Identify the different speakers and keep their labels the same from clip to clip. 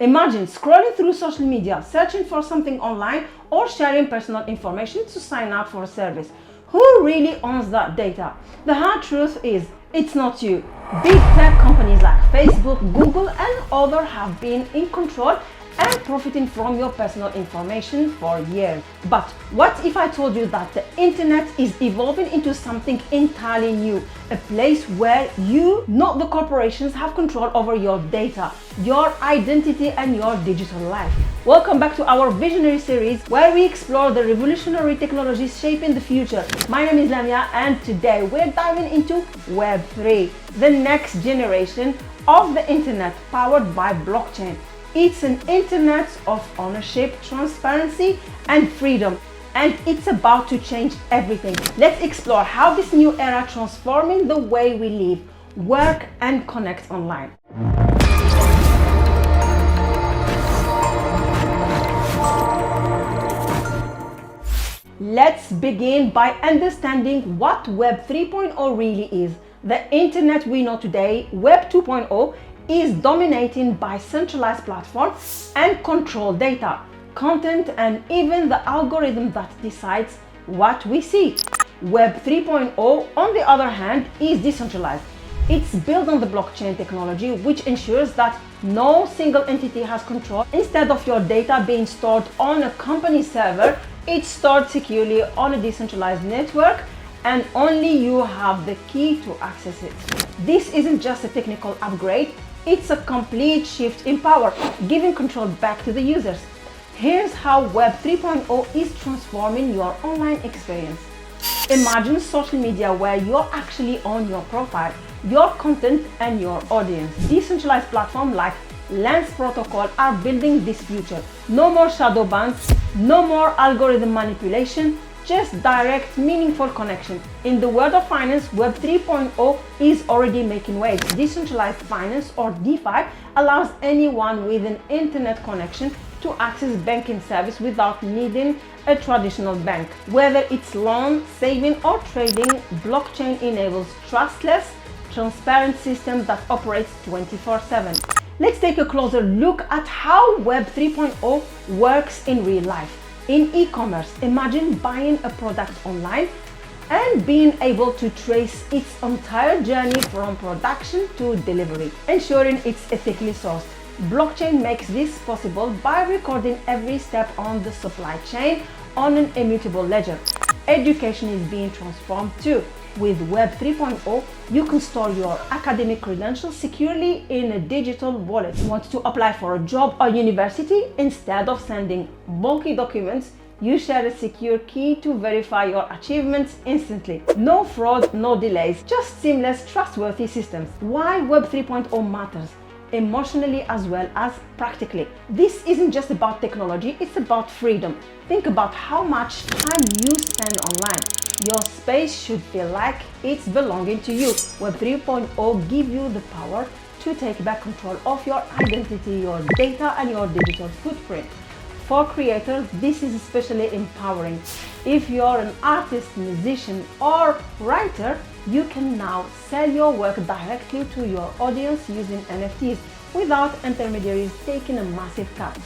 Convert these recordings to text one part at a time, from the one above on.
Speaker 1: Imagine scrolling through social media, searching for something online, or sharing personal information to sign up for a service. Who really owns that data? The hard truth is, it's not you. Big tech companies like Facebook, Google, and others have been in control and profiting from your personal information for years. But what if I told you that the internet is evolving into something entirely new? A place where you, not the corporations, have control over your data, your identity, and your digital life. Welcome back to our Visionary series, where we explore the revolutionary technologies shaping the future. My name is Lamia, and today we're diving into Web3, the next generation of the internet powered by blockchain. It's an internet of ownership, transparency, and freedom, and it's about to change everything. Let's explore how this new era transforming the way we live, work, and connect online. Let's begin by understanding what Web 3.0 really is. The internet we know today, Web 2.0, is dominated by centralized platforms and control data, content, and even the algorithm that decides what we see. Web 3.0, on the other hand, is decentralized. It's built on the blockchain technology, which ensures that no single entity has control. Instead of your data being stored on a company server, it's stored securely on a decentralized network, and only you have the key to access it. This isn't just a technical upgrade, it's a complete shift in power, giving control back to the users. Here's how Web 3.0 is transforming your online experience. Imagine social media where you're actually on your profile, your content, and your audience. Decentralized platforms like Lens Protocol are building this future. No more shadow bans, no more algorithm manipulation, just direct, meaningful connection. In the world of finance, Web 3.0 is already making waves. Decentralized finance, or DeFi, allows anyone with an internet connection to access banking service without needing a traditional bank. Whether it's loan, saving, or trading, blockchain enables trustless, transparent system that operates 24/7. Let's take a closer look at how Web 3.0 works in real life. In e-commerce, imagine buying a product online and being able to trace its entire journey from production to delivery, ensuring it's ethically sourced. Blockchain makes this possible by recording every step on the supply chain on an immutable ledger. Education is being transformed too. With Web 3.0, you can store your academic credentials securely in a digital wallet. Want to apply for a job or university? Instead of sending bulky documents, you share a secure key to verify your achievements instantly. No fraud, no delays, just seamless, trustworthy systems. Why Web 3.0 matters? Emotionally as well as practically. This isn't just about technology, it's about freedom. Think about how much time you spend online. Your space should feel like it's belonging to you. Web 3.0 gives you the power to take back control of your identity, your data, and your digital footprint. For creators, this is especially empowering. If you're an artist, musician, or writer, you can now sell your work directly to your audience using NFTs without intermediaries taking a massive cut.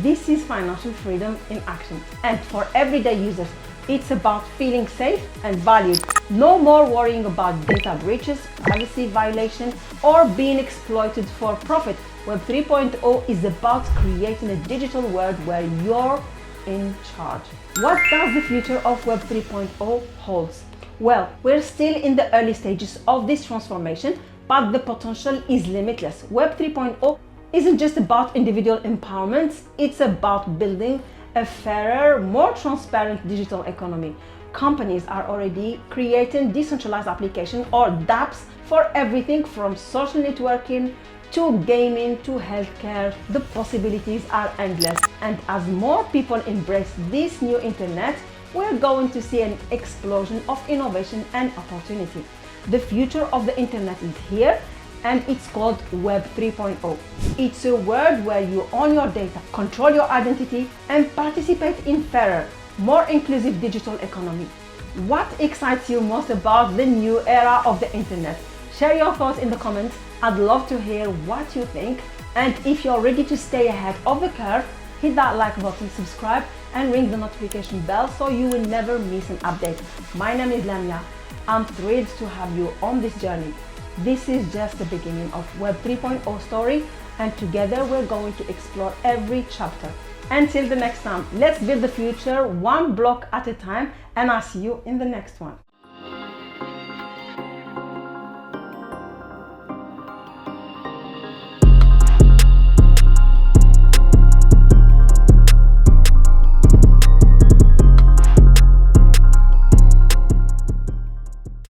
Speaker 1: This is financial freedom in action. And for everyday users, it's about feeling safe and valued. No more worrying about data breaches, privacy violations, or being exploited for profit. Web 3.0 is about creating a digital world where you're in charge. What does the future of Web 3.0 holds? Well, we're still in the early stages of this transformation, but the potential is limitless. Web 3.0 isn't just about individual empowerment, it's about building a fairer, more transparent digital economy. Companies are already creating decentralized applications, or dApps, for everything from social networking to gaming to healthcare. The possibilities are endless, and as more people embrace this new internet, we're going to see an explosion of innovation and opportunity. The future of the internet is here, and it's called Web 3.0. It's a world where you own your data, control your identity, and participate in fairer, more inclusive digital economy. What excites you most about the new era of the internet? Share your thoughts in the comments. I'd love to hear what you think. And if you're ready to stay ahead of the curve, hit that like button, subscribe, and ring the notification bell so you will never miss an update. My name is Lamia. I'm thrilled to have you on this journey. This is just the beginning of Web 3.0 story, and together we're going to explore every chapter. Until the next time, let's build the future one block at a time, and I'll see you in the next one.